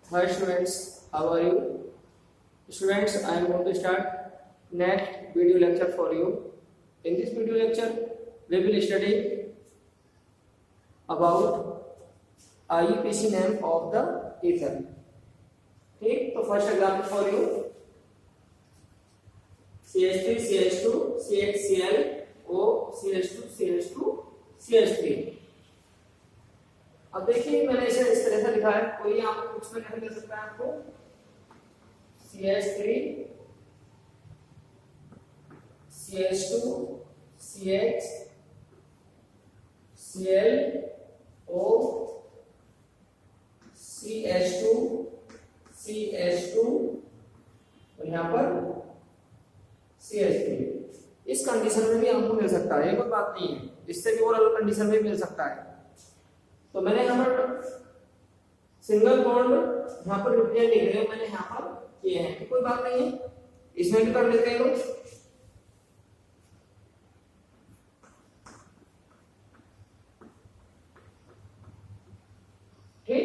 Hi students, how are you? Students, I am going to start next video lecture for you. In this video lecture, we will study about IUPAC name of the ether. ठीक, तो first example for you CH3 CH2 CHCl O CH2 CH2 CH3. अब देखिए मैंने इसे इस तरह से लिखा है, कोई यहाँ पर कुछ में नहीं दे सकता है आपको CH3 CH2 CH Cl O CH2 CH2 और यहाँ पर CH3. इस कंडीशन में भी आपको मिल सकता है, ये कोई बात नहीं है, इससे भी और अलग कंडीशन में मिल सकता है. तो मैंने यहाँ पर सिंगल बॉन्ड यहाँ पर रिप्रेजेंट लिख रहे हैं, मैंने यहाँ पर किए हैं, तो कोई बात नहीं है, इसमें भी कर लेते हैं लोग. ठीक,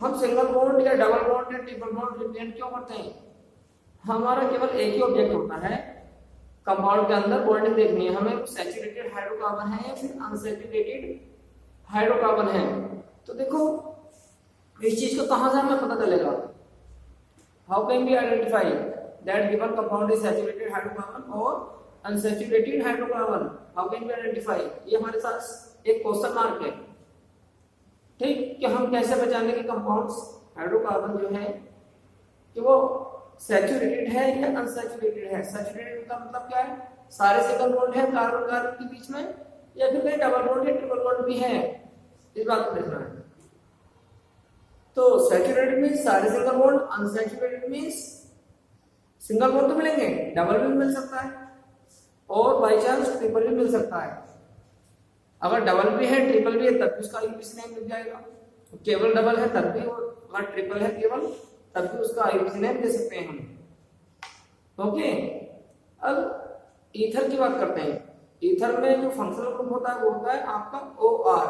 हम सिंगल बॉन्ड या डबल बॉन्ड या ट्रिपल बॉन्ड रिप्रेजेंट क्यों करते हैं? हमारा केवल एक ही ऑब्जेक्ट होता है कंपाउंड के अंदर, बॉन्डिंग देखनी है हमें, सैचुरेटेड हाइड्रोकार्बन है या फिर अनसैचुरेटेड हाइड्रोकार्बन है. तो देखो इस चीज को कहां से हमें पता चलेगा? How can be identify that given compound is saturated hydrocarbon और unsaturated hydrocarbon? How can be identify? ये हमारे साथ एक क्वेश्चन मार्क है. ठीक, कि हम कैसे पहचाने कि कंपाउंड्स हाइड्रोकार्बन जो है कि वो सैचुरेटेड है या अनसैचुरेटेड है. सैचुरेटेड का मतलब क्या है? सारे सिंगल बॉन्ड है कार्बन कार्बन के बीच में, या फिर कहीं डबल बॉन्ड या ट्रिपल बॉन्ड भी है, इस बात को देखना है. तो सैचुरेटेड मींस सारे single bond, unsaturated means single bond तो मिलेंगे, डबल भी मिल सकता है और बाय चांस ट्रिपल भी मिल सकता है. अगर डबल भी है ट्रिपल भी है तब भी उसका आईयूपीएसी नेम मिल जाएगा. केवल डबल है तब भी, अगर ट्रिपल है केवल तब भी उसका आईयूपीएसी नेम दे सकते हैं हम. ओके, अब ईथर की बात करते हैं. ईथर में जो फंक्शनल ग्रुप होता है वो होता है आपका OR.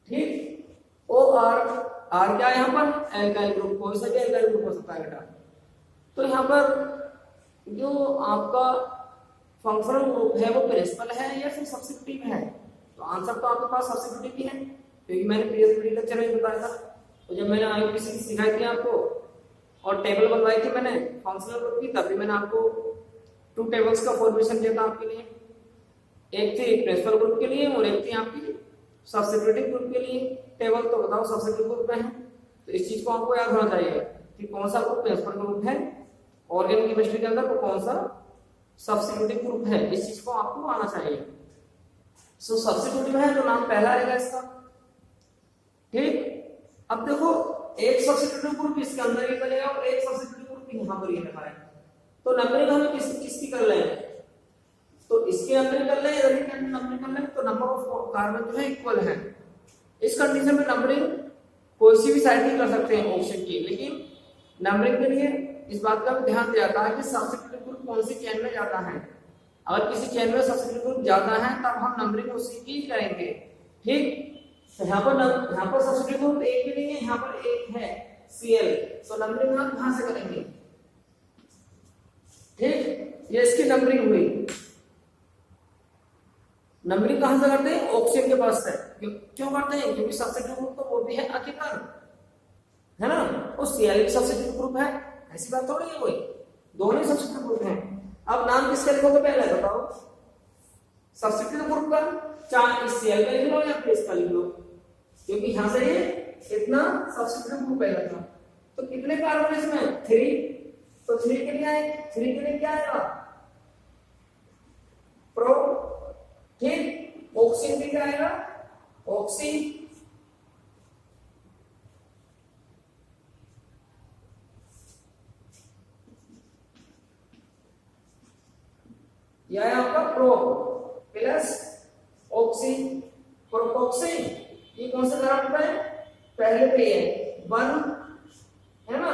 ठीक, OR R क्या है यहाँ पर? एल्काइल ग्रुप, कोई सा भी एल्काइल ग्रुप हो सकता है बेटा. तो यहाँ पर जो आपका फंक्शनल ग्रुप है वो प्रिंसिपल है या फिर सब्स्टिट्यूटिव है? तो आंसर तो आपके पास सब्स्टिट्यूटिव ही है, क्योंकि मैंने प्रीवियस वीडियो लेक्चर में बताया था. तो जब मैंने आईयूपीएसी सिखाई थी आपको और टेबल बनवाई थी मैंने फंक्शनल ग्रुप की, तभी मैंने आपको 2 टेबल्स का फॉर्मेशन दिया था आपके लिए. एक थी प्रिंसिपल ग्रुप के लिए और एक थी आपकी सब्स्टिट्यूटिव ग्रुप के लिए टेबल. तो बताओ सब्स्टिट्यूटिव ग्रुप में है, तो इस चीज को आपको याद होना चाहिए कि कौन सा ग्रुप प्रिंसिपल ग्रुप है ऑर्गेनिक केमिस्ट्री के अंदर, तो कौन सा सब्स्टिट्यूटिव ग्रुप है, इस चीज को आपको आना चाहिए. सो सब्स्टिट्यूटिव है तो नाम पहला आएगा इसका. ठीक, अब देखो एक सब्स्टिट्यूटिव ग्रुप इसके अंदर ही बनेगा और एक सब्स्टिट्यूटिव ग्रुप यहाँ पर ये लिखा है. तो नंबरिंग हमें किसकी कर लें? तो इसके नंबरिंग कर लें, इधर की नंबरिंग कर लें, तो नंबर ऑफ कार्बन जो है इक्वल है. इस कंडीशन में नंबरिंग कोई सी भी साइड नहीं कर सकते हैं ऑप्शन की, लेकिन नंबरिंग के लिए इस बात का भी ध्यान दिया जाता है कि सब्स्टिट्यूटिव ग्रुप कौन सी चेन में जाता है. अगर किसी चेन में सब्स्टिट्यूटिव ग्रुप जाता है तब हम नंबरिंग उसी की करेंगे. ठीक, तो यहाँ पर सब्स्टिट्यूटिव ग्रुप एक भी नहीं है, यहाँ पर एक है Cl, तो नंबरिंग हम कहां से करेंगे? ठीक, ये इसकी नंबरिंग हुई. नंबरिंग कहां से करते हैं? ऑक्सीजन के पास से. क्यों करते हैं? क्योंकि सब्स्टिट्यूटिव ग्रुप तो वो भी है अकेला, है ना, और Cl भी सब्स्टिट्यूटिव ग्रुप है, ऐसी बात थोड़ी है कोई, दोनों ही सब्स्टिट्यूटिव ग्रुप हैं. अब नाम किसका लिखोगे पहले बताओ? सब्स्टिट्यूटिव ग्रुप का, चाहे इस Cl का लिख लो या फिर इसका लिख लो, क्योंकि यहां से ये इतना सब्स्टिट्यूटिव ग्रुप है. तो कितने कार्बन है इसमें? 3. तो 3 के लिए आए, 3 के लिए क्या आएगा? प्रो. ठीक, ऑक्सीजन भी क्या आएगा? ऑक्सी. यह है आपका प्रो प्लस ऑक्सी. प्रोपॉक्सी ये कौन सा कार्बन है? पहले पे है 1, है ना.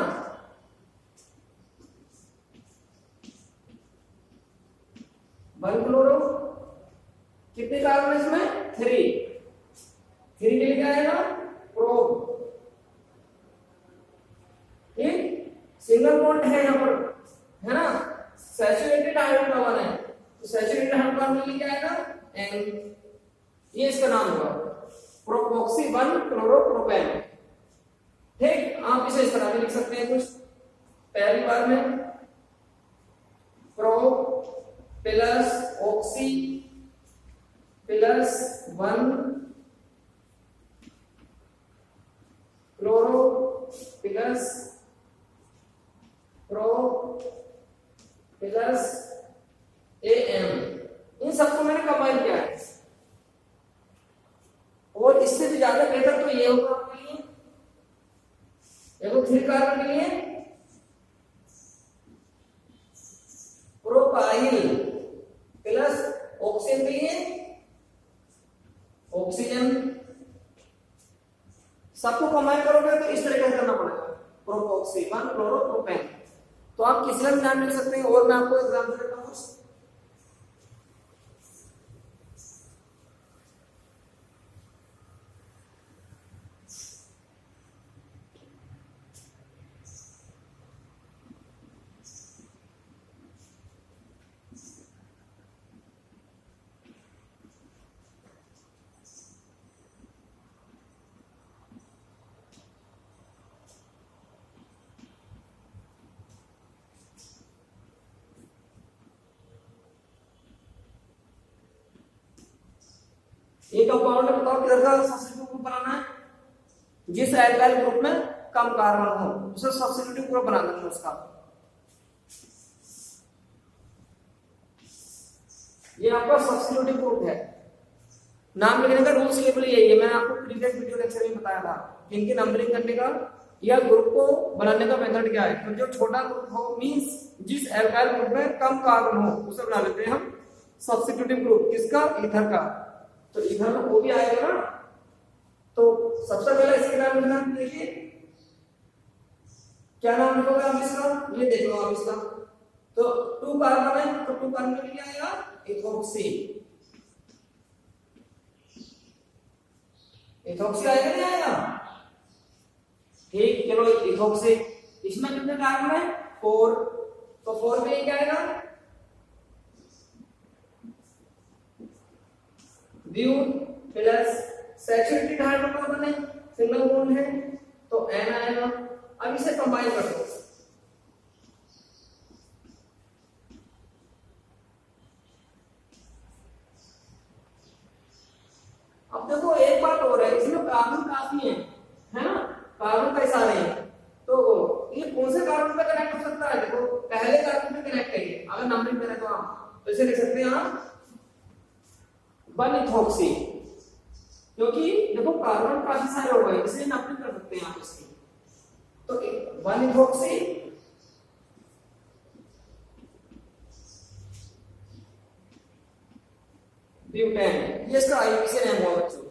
1 क्लोरो. कितने कार्बन है इसमें? 3. 3 के लिए क्या आएगा? प्रोब, ठीक, सिंगल बॉन्ड है यहाँ पर, है ना, सैचुरेटेड हाइड्रोकार्बन है, तो सैचुरेटेड हाइड्रोकार्बन में क्या आएगा N, ये इसका नाम होगा प्रोपोक्सी 1 क्लोरोप्रोपेन। ठीक, आप इसे इस तरह भी लिख सकते हैं कुछ, पहली बार में pro plus oxy plus 1 chloro plus pro plus M, इन सबको मैंने कंबाइन किया है। और इससे भी ज्यादा बेहतर तो ये होगा आपके लिए, देखो 3 कार्बन के लिए प्रोपाइल प्लस ऑक्सीजन के लिए ऑक्सीजन, सबको कंबाइन करोगे तो इस तरह का करना पड़ेगा, प्रोपोक्सी 1 क्लोरोप्रोपेन। तो आप किसी का भी नाम लिख सकते हैं, और मैं आपको एग्जांपल देता हूं। ये कंपाउंड है, बताओ किधर का सब्स्टिट्यूट ग्रुप बनाना है, जिस एल्काइल ग्रुप में कम कार्बन हो उसे सब्स्टिट्यूट ग्रुप बना देंगे उसका। ये आपका सब्स्टिट्यूट ग्रुप है। नाम लिखने का रूल्स केवल यही है, मैंने आपको प्रीवियस वीडियो लेक्चर में बताया था कि इनकी नंबरिंग करने का या ग्रुप को बनाने का मेथड क्या है। तो जो छोटा ग्रुप हो मींस जिस एल्काइल ग्रुप में कम कार्बन हो उसे बना लेते हैं हम सब्स्टिट्यूटिव ग्रुप, किसका, ईथर का। तो इधर में वो भी आएगा ना, तो सबसे पहले इसके नाम लिखना, देखिए क्या नाम लिखोगे आप इसका, ये देख लो आप इसका। तो 2 कार्बन है, तो 2 कार्बन में क्या आएगा, इथोक्सी, इथोक्सी आएगा नहीं आएगा, ठीक, चलो इथोक्सी। इसमें कितने कार्बन है, 4, तो 4 में क्या आएगा, ब्यूट प्लस सैचुरेटेड हाइड्रोकार्बन है, सिंगल बॉन्ड है, तो N आएगा। अब इसे कंबाइन कर दो, अब देखो एक बात और है, इसमें कार्बन काफी है ना, कार्बन कई सारे हैं, तो ये कौन से कार्बन पे कनेक्ट हो सकता है, देखो पहले कार्बन पे कनेक्ट है, अगर नंबरिंग करें तो आप तो इसे लिख सकते हैं आप 1 इथोक्सी, क्योंकि देखो कार्बन काफी सारे हो गए इसलिए नंबरिंग कर सकते हैं आप इसकी। तो 1 इथोक्सी ब्यूटेन, ये इसका आईयूसीएन नेम हुआ बच्चों।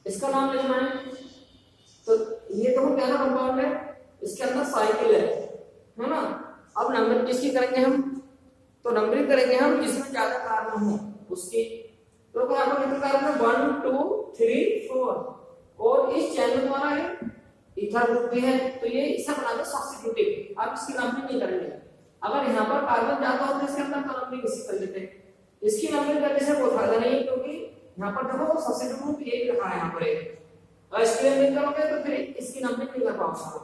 इसका नाम लिखना है, तो ये तो क्या कंपाउंड है, इसके अंदर साइकिल है ना। अब नंबर किसकी करेंगे हम, तो नंबरिंग करेंगे हम जिसमें ज्यादा कार्बन हो उसकी। तो यहाँ पर कितने कार्बन है, 1 2 3 4, और इस चैन में हमारा है ईथर ग्रुप भी है, तो ये इसे बना दो सब्स्टिट्यूटिव। आप इसकी नंबरिंग नहीं करेंगे, अगर यहाँ पर कार्बन ज्यादा होता है इसके अंदर तो नंबरिंग इसी कर लेते हैं। इसकी नंबरिंग करने से कोई फायदा नहीं है, क्योंकि यहाँ पर देखो सब्स्टिट्यूट ग्रुप ये लिखा है यहाँ पर एक, और इसकी नंबरिंग करोगे तो फिर इसकी नंबरिंग नहीं कर पाओगे,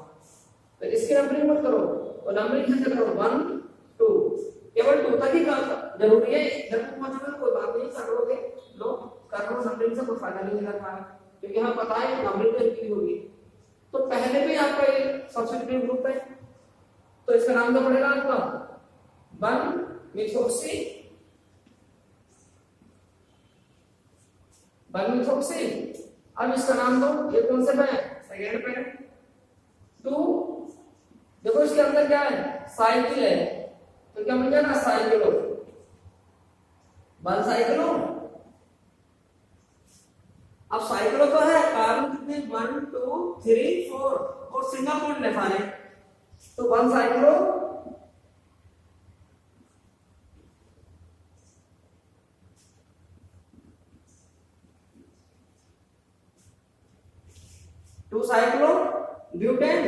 तो इसकी नंबरिंग मत करो और नंबरिंग कैसे करो 1 2, केवल 2 तक ही जरूरी है, इधर को पहुंचोगे तो कोई बात नहीं, कर लोगे लो कर लो, नंबरिंग से कोई फायदा नहीं कर पाएगा, क्योंकि हमें पता है नंबरिंग तो इतनी होगी। तो पहले भी आपका ये सब्स्टिट्यूटिव ग्रुप है, तो इसका नाम क्या पड़ेगा आपका 1-methoxy, 1-methoxy। अब इसका नाम दो, ये कौन से पे है, सेकेंड पे है। 2 देखो इसके अंदर क्या है, साइकिल है, तो क्या बन जाएगा साइक्लो, 1 साइक्लो। अब साइक्लो तो है, कार्बन कितने 1 2 3 4 और सिंगल बॉन्ड है सारे, तो 1 साइक्लो, टू साइक्लो ब्यूटेन।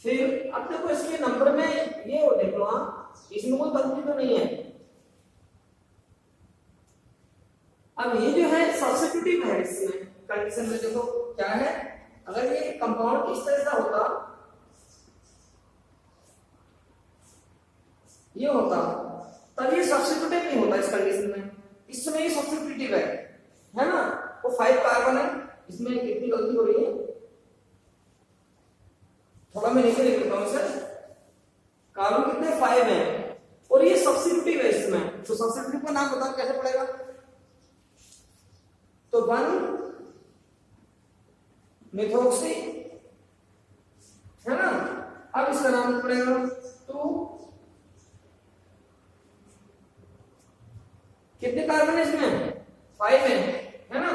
फिर अब देखो इसके नंबर में ये हो, देख लो आप, इसमें कोई गलती तो नहीं है। अब ये जो है सब्स्टिट्यूटिव है, इसमें कंडीशन में देखो क्या है, अगर ये कंपाउंड इस तरह का होता, ये होता, तब ये सब्स्टिट्यूटिव नहीं होता इस कंडीशन में, इसमें ये सब्स्टिट्यूटिव है ना। वो 5 कार्बन है, इसमें कितनी गलती हो रही है, थोड़ा मैं नीचे लिख लेता हूं सर, कार्बन कितने 5 है और ये सब्स्टिट्यूटिव है इसमें, तो सब्स्टिट्यूटिव का नाम बताओ कैसे पड़ेगा, तो 1-methoxy है ना। अब इसका नाम पड़ेगा 2, कितने कार्बन है इसमें 5 है ना,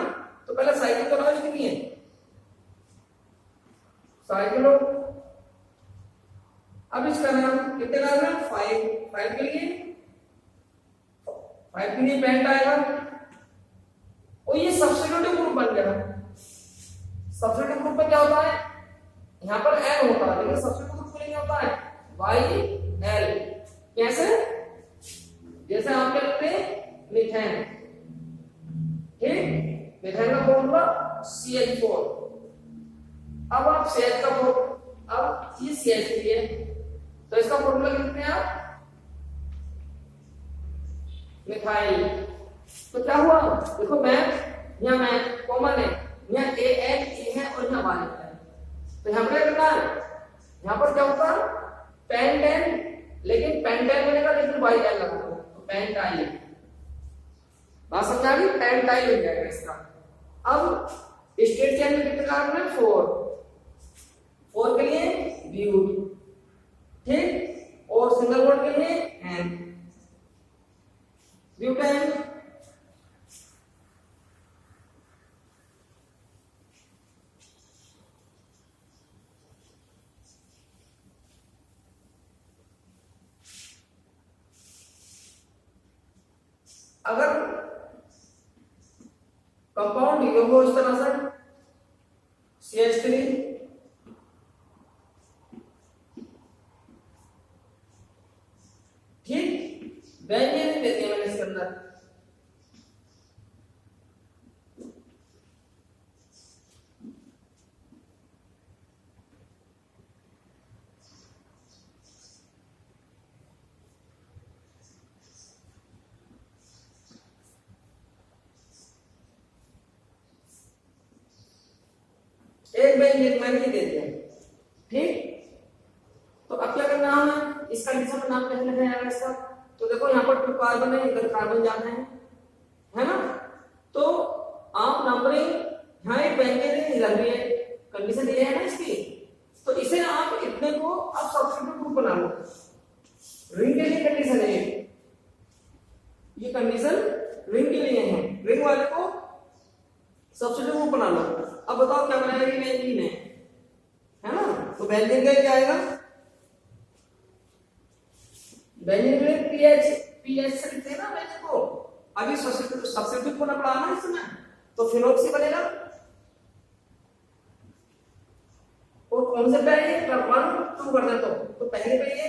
तो पहले साइकिल तो लगाओ, कितनी है साइक्लो। अब इसका नाम कितने कार्बन 5 के लिए, 5 के लिए पेंट आएगा, और ये सब्स्टिट्यूटिव ग्रुप बन गया। सब्स्टिट्यूटिव ग्रुप में क्या होता है, यहां पर N होता है, लेकिन सब्स्टिट्यूटिव ग्रुप में क्या होता है YL। कैसे, जैसे आप क्या लिखते हैं मीथेन, ठीक, मीथेन का फॉर्मूला CH4। अब आप CH का अब ये CH3 है, तो इसका फॉर्मूला लिखते हैं आप मिथाइल। तो क्या हुआ, देखो मैथ, यहाँ मैथ कॉमन है, यहाँ A है और यहाँ Y है, तो यहाँ पर क्या करना है, यहाँ पर क्या होता है पेंटेन, लेकिन पेंटेन बनेगा लेकिन YL लगा दो, तो पेंटाइल, बात समझ आ गई, पेंटाइल हो जाएगा इसका। अब स्टेट चेन में कितने कार्बन है 4 के लिए ब्यूट, ठीक, और सिंगल बॉन्ड के लिए N, ब्यूटेन। अगर कंपाउंड ये हो इस तरह से CH3, ठीक, बेंजीन दे दिया मैंने इसके अंदर, एक बेंजीन मैंने दे दिया, ठीक। तो अब क्या करना है, इस कंडीशन में नाम कैसे लिखा जाएगा इसका, तो देखो यहाँ पर 2 कार्बन है, इधर कार्बन जाना है ना, तो आप नंबरिंग, यहाँ एक बेंजीन है, इधर भी है, कंडीशन ये है ना इसकी, तो इसे आप इतने को आप सब्स्टिट्यूट ग्रुप बना लो। रिंग के लिए कंडीशन है ये कंडीशन रिंग के लिए है, रिंग वाले को सब्स्टिट्यूट ग्रुप बना लो। अब बताओ क्या बनाएगा, ये बेंजीन है ना, तो बेंजीन का क्या आएगा, बेंजीन के लिए पीएच से लिखते हैं ना बेंजीन को, अभी सब्स्टिट्यूट होना पड़ा ना इसमें, तो फिनोक्सी बनेगा। और कौन से पे है, 1 2 कर दे, तो पहले पे ये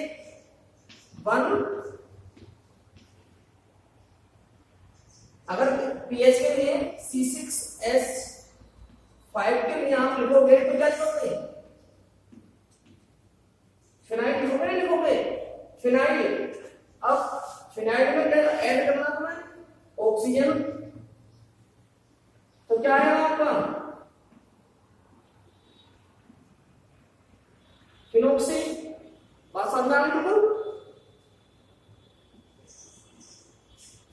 1, अगर पीएच के लिए C6H5 के लिए आप लिखोगे तो क्या लिखोगे, फिनाइल लिखोगे, नहीं लिखोगे फिनाइल। अब फिनाइल में क्या ऐड करना तुम्हें, ऑक्सीजन, तो क्या है आपका बात समझ में आ रही है?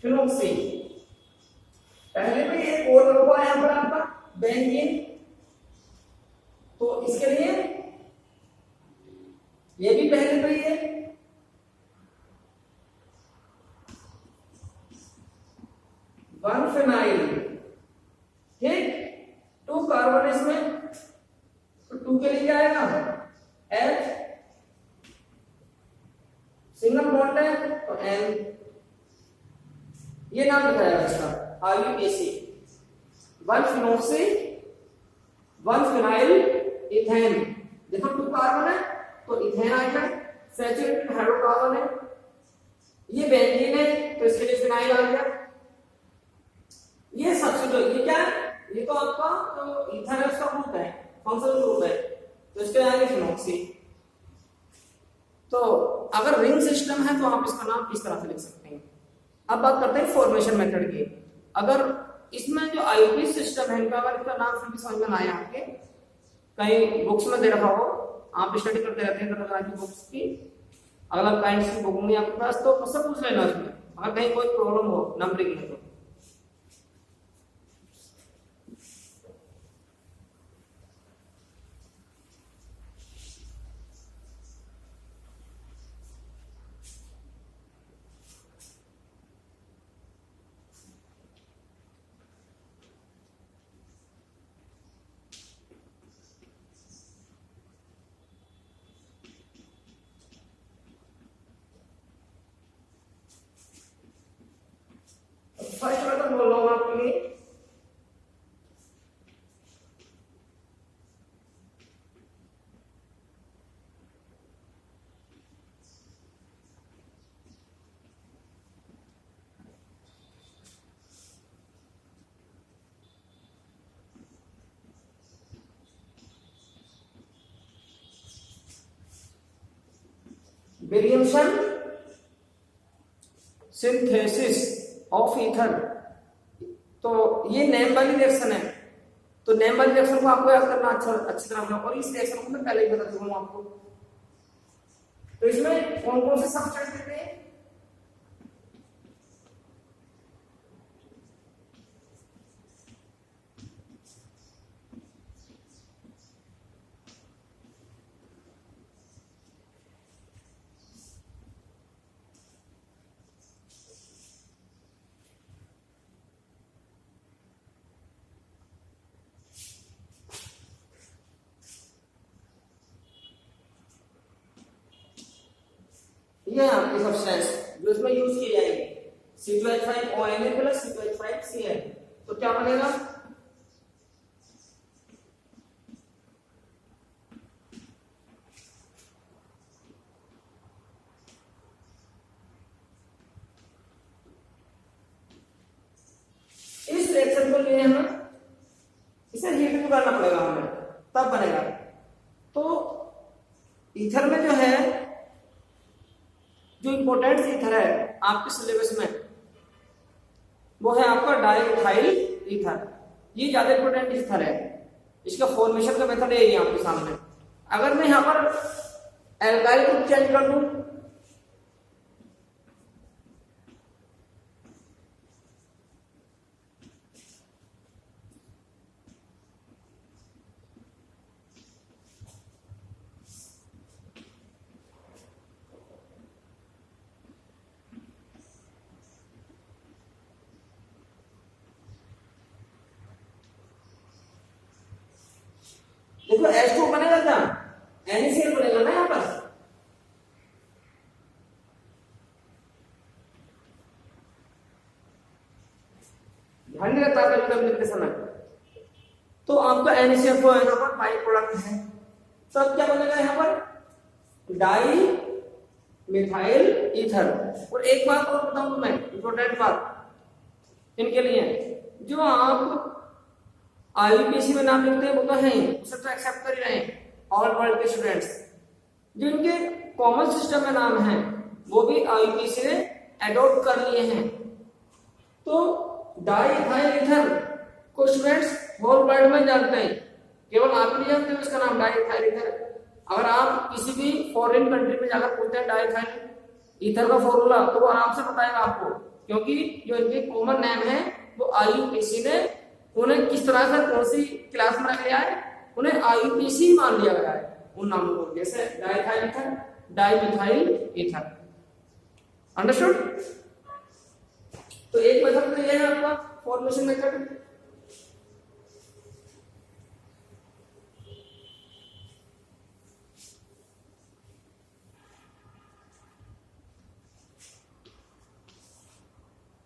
फिनोक्सी पहले में एक और ग्रुप है यहां पर आपका बेंजीन, तो इसके लिए ये भी पहले पे ही है। वन फिनाइल, ठीक, 2 कार्बन इसमें, तो 2 के लिए क्या आएगा H, सिंगल बॉन्ड है तो N, ये नाम लिखा जाएगा इसका IUPAC, 1 फिनोक्सी 1 फिनाइल इथेन। देखो 2 कार्बन है तो इथेन आ गया, सैचुरेटेड हाइड्रोकार्बन है, ये बेंजीन है तो इसके लिए फिनाइल आ गया। ये सब्स्टिट्यूट, ये क्या है, ये तो आपका जो ईथर है उसका ग्रुप है, फंक्शनल ग्रुप है, तो इसके आएंगे फिनोक्सी। तो अगर रिंग सिस्टम है तो आप इसका नाम इस तरह से लिख सकते हैं। अब बात करते हैं फॉर्मेशन मेथड की। अगर इसमें जो आईयूपी सिस्टम है इनका, अगर इसका नाम फिर भी समझ में आया आपके, कहीं बुक्स में दे रखा हो, आप स्टडी करते रहते हैं तरह तरह की बुक्स की, अलग अलग काइंड्स की बुक होंगी आपके पास, तो उससे पूछ लेना उसमें अगर कहीं कोई प्रॉब्लम हो नंबरिंग में। तो फर्स्ट मेथड बोल रहा हूं आपके लिए, विलियमसन सिंथेसिस ऑफ ईथर। तो ये नेम वाली रिएक्शन है, तो नेम वाली रिएक्शन को आपको याद करना अच्छी तरह, और इस रिएक्शन को मैं पहले ही बता दूंगा आपको। तो इसमें कौन कौन से सब्सटेंस देते हैं, ये आपके सब्सटेंस जो इसमें यूज किए जाएंगे, C2H5ONa प्लस C2H5Cl। तो क्या बनेगा, इस रिएक्शन को लिए हमें इसे हीट भी करना पड़ेगा हमें, तब बनेगा। तो ईथर में जो है, जो इंपॉर्टेंट ईथर है आपके सिलेबस में, वो है आपका डाइइथाइल ईथर। ये ज्यादा इंपॉर्टेंट ईथर है, इसका फॉर्मेशन का मेथड यही है आपके सामने। अगर मैं यहां पर एल्काइल ग्रुप चेंज कर दूं, देखो H2 बनेगा क्या, NaCl बनेगा ना यहां पर। ध्यान नहीं रहता है लिखते समय। तो आपका NaCl यहां पर बाई प्रोडक्ट है, तब क्या बनेगा यहां पर डाई मिथाइल ईथर। और एक बात और बताऊं मैं, इंपॉर्टेंट बात इनके लिए, जो आप आईयूपीएसी में नाम लिखते हैं वो तो है, उसे तो एक्सेप्ट कर ही रहे हैं ऑल वर्ल्ड के स्टूडेंट्स। जिनके कॉमन सिस्टम में नाम है वो भी आईयूपीएसी ने एडॉप्ट कर लिए हैं। तो डाइइथाइल ईथर को स्टूडेंट्स होल वर्ल्ड में जानते हैं, केवल आप नहीं जानते हो इसका नाम डाइइथाइल ईथर। अगर आप किसी भी फॉरेन कंट्री में जाकर पूछते हैं डाइथाइल ईथर का फॉर्मूला, तो वो आराम से बताएगा आपको, क्योंकि जो इनके कॉमन नेम है वो IUPAC ने उन्हें किस तरह से कौन सी क्लास में रख लिया है, उन्हें IUPAC मान लिया गया है उन नामों को, जैसे diethyl ether, dimethyl ether. Understood? तो एक मेथड तो ये है आपका फॉर्मेशन मेथड।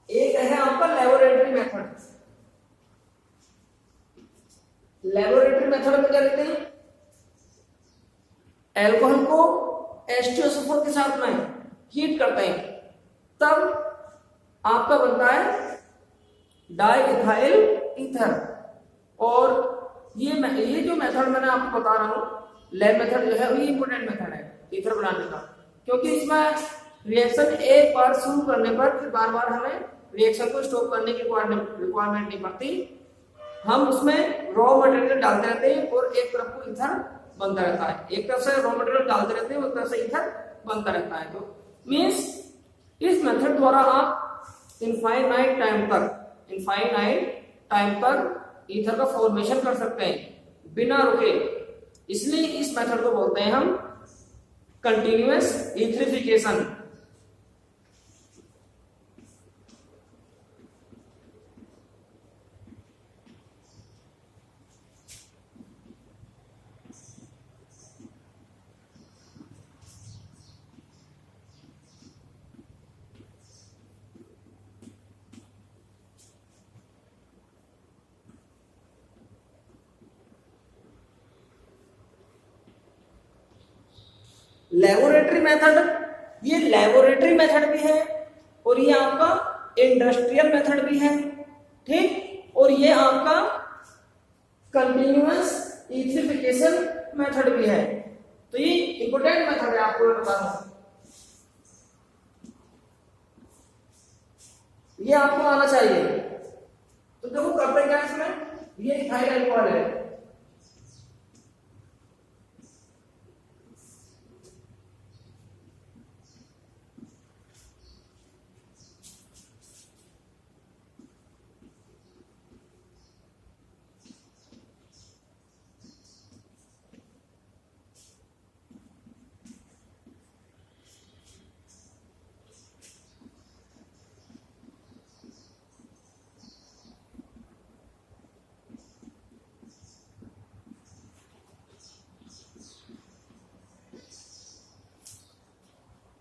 एक है आपका लेबोरेटरी मेथड। लेबोरेटरी मेथड में क्या लेते हैं, एल्कोहल को H2SO4 के साथ में हीट करते हैं, तब आपका बनता है डाइइथाइल ईथर। और ये जो मेथड मैंने आपको बता रहा हूं लैब मेथड जो है ये इंपोर्टेंट मेथड है ईथर बनाने का, क्योंकि इसमें रिएक्शन एक बार शुरू करने पर फिर बार बार हमें रिएक्शन को स्टॉप करने की रिक्वायरमेंट नहीं पड़ती। हम उसमें रॉ मटेरियल डालते रहते हैं और एक तरफ को ईथर बनता रहता है, एक तरफ से रॉ मटेरियल डालते रहते हैं एक तरफ से ईथर बनता रहता है। तो मीन्स इस मेथड द्वारा आप इनफाइनाइट टाइम तक ईथर का फॉर्मेशन कर सकते हैं बिना रुके, इसलिए इस मेथड को बोलते हैं हम कंटिन्यूअस ईथरिफिकेशन। लेबोरेटरी मेथड, ये लेबोरेटरी मेथड भी है और ये आपका इंडस्ट्रियल मेथड भी है, ठीक, और ये आपका कंटिन्यूअस ईथरिफिकेशन मेथड भी है। तो ये इंपोर्टेंट मेथड है, आपको मैं बता रहा हूं, ये आपको आना चाहिए। तो देखो करते क्या इसमें, ये इथाइल अल्कोहल है,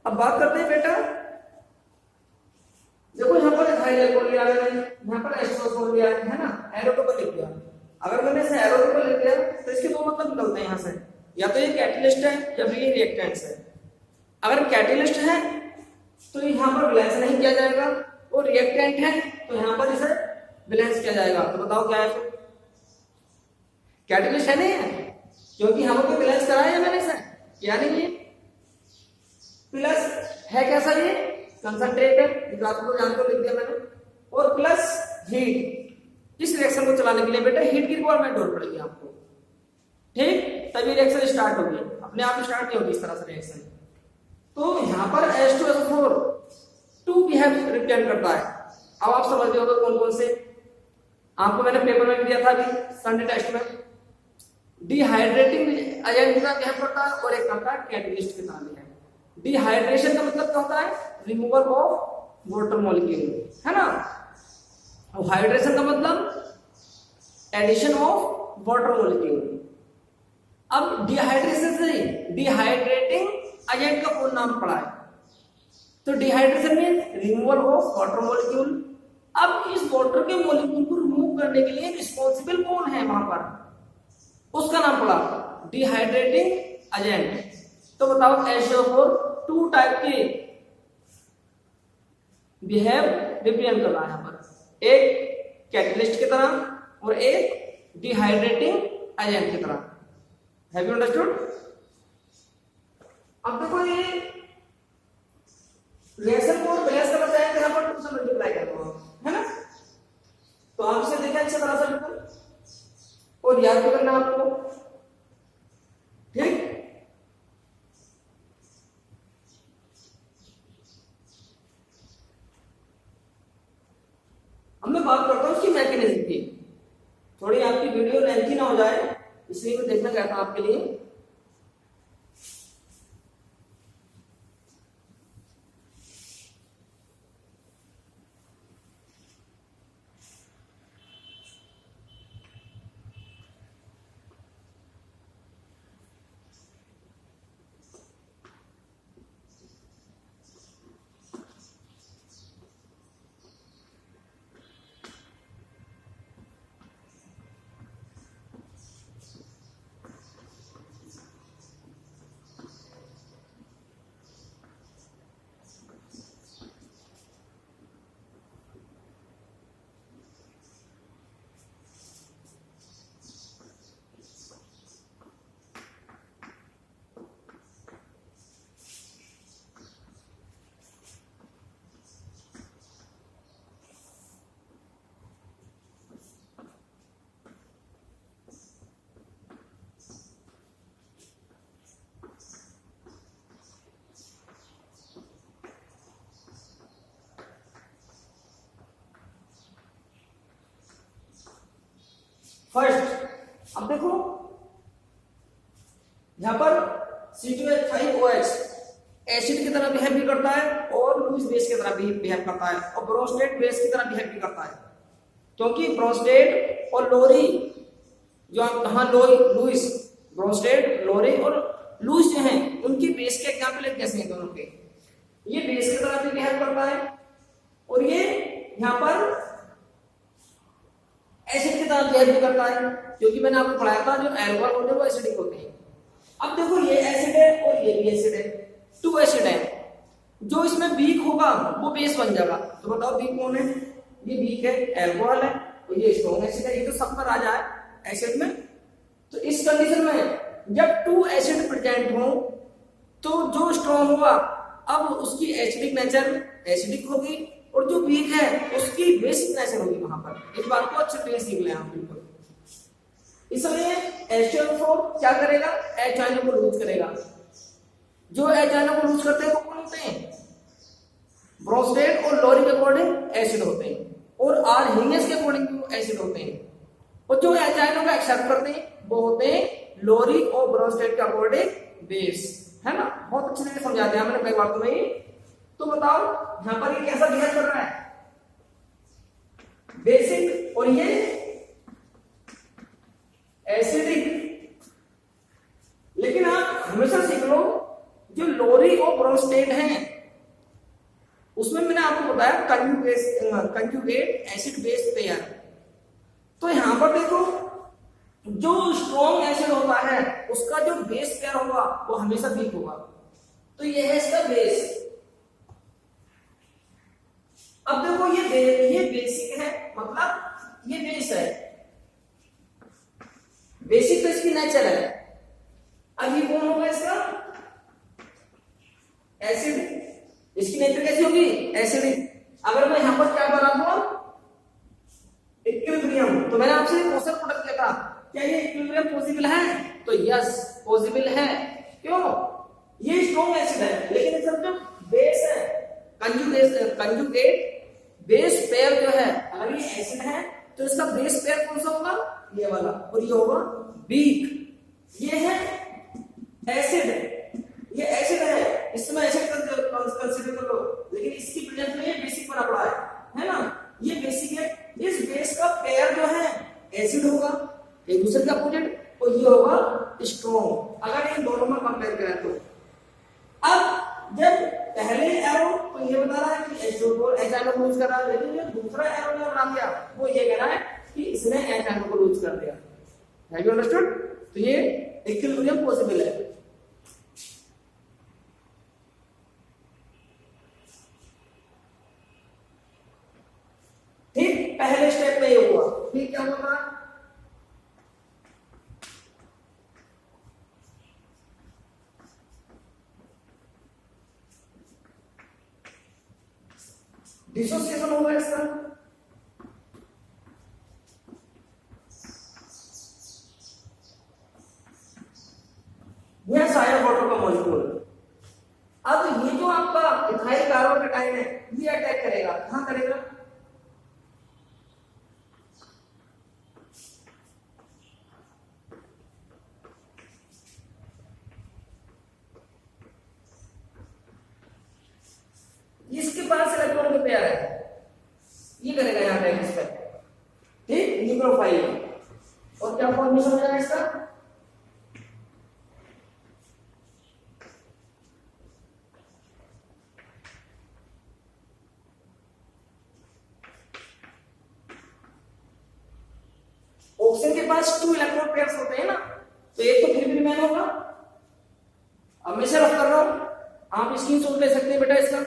अब बात करते हैं बेटा, देखो यहाँ पर इथाइल अल्कोहल लिया मैंने, यहाँ पर H2SO4 लिया है ना, एरो के ऊपर लिख दिया। अगर मैंने इसे एरो के ऊपर लिख दिया तो इसके दो मतलब निकलते हैं यहाँ से, या तो ये कैटलिस्ट है या फिर ये रिएक्टेंट्स है। अगर कैटलिस्ट है तो यहाँ पर बैलेंस नहीं किया जाएगा, और रिएक्टेंट है तो यहाँ पर इसे बैलेंस किया जाएगा। तो बताओ क्या है फिर, कैटलिस्ट है नहीं है, क्योंकि यहाँ पर बैलेंस कराया मैंने इसे, क्या नहीं है प्लस है कैसा, ये कंसंट्रेटेड, आपको जानते हो लिख दिया मैंने, और प्लस हीट। इस रिएक्शन को चलाने के लिए बेटा हीट की रिक्वायरमेंट और पड़ेगी आपको, ठीक, तभी रिएक्शन स्टार्ट होगी, अपने आप स्टार्ट नहीं होगी इस तरह से रिएक्शन। तो यहाँ पर H2SO4 2 बिहेव रिप्रेजेंट करता है। अब आप समझ रहे हो कौन कौन से, आपको मैंने पेपर में दिया था अभी संडे टेस्ट में, डिहाइड्रेटिंग एजेंट का बिहेव करता है और एक करता है कैटलिस्ट के तरह है। डिहाइड्रेशन का मतलब क्या होता है, रिमूवल ऑफ वाटर मॉलिक्यूल, है ना, और हाइड्रेशन का मतलब एडिशन ऑफ वाटर मॉलिक्यूल। अब डिहाइड्रेशन से डिहाइड्रेटिंग एजेंट का पूर्ण नाम पड़ा है, तो dehydration mean removal of water molecule. अब इस वाटर के मॉलिक्यूल को रिमूव करने के लिए रिस्पॉन्सिबल कौन है वहां पर, उसका नाम पड़ा डिहाइड्रेटिंग एजेंट। तो बताओ H2SO4 2 टाइप के बिहेव रिप्रेजेंट कर रहा है यहाँ पर, एक कैटलिस्ट की तरह और एक डिहाइड्रेटिंग एजेंट की तरह। Have you understood? अब देखो ये रिएक्शन को बैलेंस करना चाहेंगे, यहाँ पर 2 से मल्टीप्लाई कर दो, है ना, तो आपसे देखा अच्छी तरह से बिल्कुल, और याद करना आपको, ठीक। हो जाए इसलिए मैं देखना चाहता हूं आपके लिए। फर्स्ट अब देखो यहां पर C2H5OH एसिड की तरह बिहेव भी करता है और लुईस बेस की तरह भी बिहेव करता है और ब्रोस्टेट बेस की तरह बिहेव भी करता है, क्योंकि ब्रोस्टेट और लोरी जो आप कहा लुईस, ब्रोस्टेट, लोरी और लुईस जो हैं उनकी बेस के एग्जांपल कैसे हैं दोनों के। ये बेस की तरह भी बिहेव करता है और ये यहां पर एसिड की तरह बिहेव भी करता है, क्योंकि मैंने आपको पढ़ाया था जो अल्कोहल होते हैं वो एसिडिक होते हैं। अब देखो ये एसिड है और ये भी एसिड है, टू एसिड है, जो इसमें वीक होगा वो बेस बन जाएगा। तो बताओ वीक कौन है? ये वीक है, अल्कोहल है, और ये स्ट्रॉन्ग एसिड है। ये तो सब पर आ जाए एसिड में। तो इस कंडीशन में जब टू एसिड प्रेजेंट हो तो जो स्ट्रॉन्ग होगा अब उसकी एसिडिक नेचर एसिडिक होगी और जो वीक है उसकी बेसिक नेचर होगी वहां पर। इस बात को अच्छे से सीख लें आप बिल्कुल। इसलिए H2O4 क्या करेगा? H आयनों को लूज करेगा। जो H आयनों को लूज करते हैं वो कौन होते हैं? ब्रोस्टेट और लोरी के अकॉर्डिंग एसिड होते हैं और R हिंगेस के अकॉर्डिंग एसिड होते हैं, और जो H आयनों को एक्सेप्ट करते हैं वो होते हैं लोरी और ब्रोस्टेट के अकॉर्डिंग बेस, है ना। बहुत अच्छे से समझाते हैं मैंने कई बार तुम्हें। तो बताओ यहां पर ये कैसा बिहेव कर रहा है? बेसिक और ये एसिडिक। लेकिन आप हमेशा सीख लो जो लोरी और ब्रोस्टेट हैं उसमें मैंने आपको बताया कंजुगेट एसिड बेस पेयर। तो यहां पर देखो जो स्ट्रॉन्ग एसिड होता है उसका जो बेस पेयर होगा वो हमेशा वीक होगा। तो ये है इसका बेस। अब देखो ये बेसिक है, मतलब ये बेस है, बेसिक तो इसकी नेचर है। अब ये कौन होगा? इसका एसिड। इसकी नेचर कैसी होगी? एसिडिक। अगर मैं यहां पर क्या बना दूंगा? इक्विलिब्रियम। तो मैंने आपसे क्वेश्चन पुट किया था, क्या ये इक्विलिब्रियम पॉसिबल है? तो यस पॉसिबल है। क्यों? ये स्ट्रॉन्ग एसिड है लेकिन इसका जो बेस है कंजुगेट बेस पेयर जो है, अगर ये एसिड है तो इसका बेस पेयर कौन सा होगा? ये वाला, और ये होगा वीक। ये है एसिड, ये एसिड है, इसमें एसिड कंसीडर कर लो, लेकिन इसकी प्रेजेंस में ये बेसिक बना पड़ा है ना। ये बेसिक है। इस बेस का पेयर जो है एसिड होगा एक दूसरे का अपोजिट, और ये होगा स्ट्रॉन्ग। अगर इन दोनों में कंपेयर करें तो अब जब पहले एरो तो ये बता रहा है कि H2O H आयनों को लूज कर रहा है, लेकिन ये दूसरा एरो ने बना दिया वो ये कह रहा है कि इसने H आयनों को लूज कर दिया। Have you understood? तो ये इक्विलिब्रियम पॉसिबल है। ठीक, पहले स्टेप में ये हुआ। ठीक, क्या हुआ? डिसोसिएशन होगा इसका। यह साइड वाटर का मॉलिक्यूल। अब ये जो आपका इथाइल कार्बोकेटाइन है ये अटैक करेगा। कहां करेगा? पेयर है, ये करेगा यहाँ पे इस पे, ठीक, न्यूक्लियोफाइल। और क्या फॉर्मेशन हो जाएगा इसका, ऑक्सीजन के पास 2 इलेक्ट्रॉन पेयर्स होते हैं ना, तो एक तो फिर भी रिमेन होगा। अब मैं रफ कर रहा हूं, आप स्क्रीनशॉट ले सकते हैं बेटा इसका।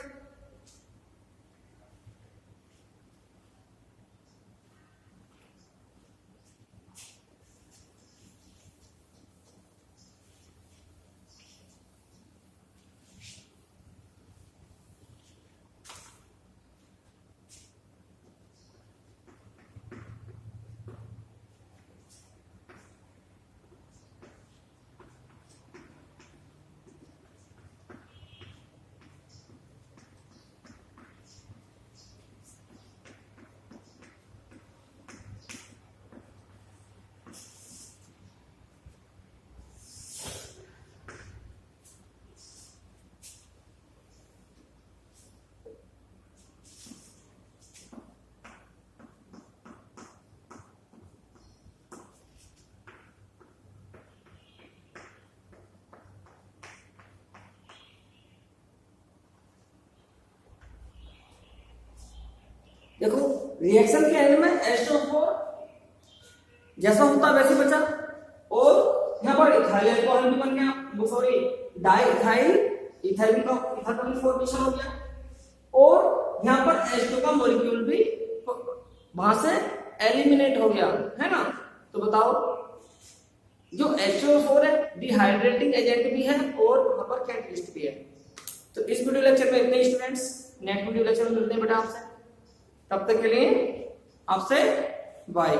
देखो रिएक्शन के एंड में H2O4 जैसा होता वैसे बचा, और यहाँ पर इथाइल अल्कोहल भी बन गया, वो सॉरी डाई इथाइल इथाइल का इथाइल फॉर्मेशन हो गया, और यहाँ पर H2 का मॉलिक्यूल भी वहां से एलिमिनेट हो गया, है ना। तो बताओ जो H2O4 है डिहाइड्रेटिंग एजेंट भी है और वहां पर कैटलिस्ट भी है। तो इस वीडियो लेक्चर में इतने स्टूडेंट्स, नेक्स्ट वीडियो लेक्चर में मिलते हैं बेटा आपसे, तब तक के लिए आपसे बाय।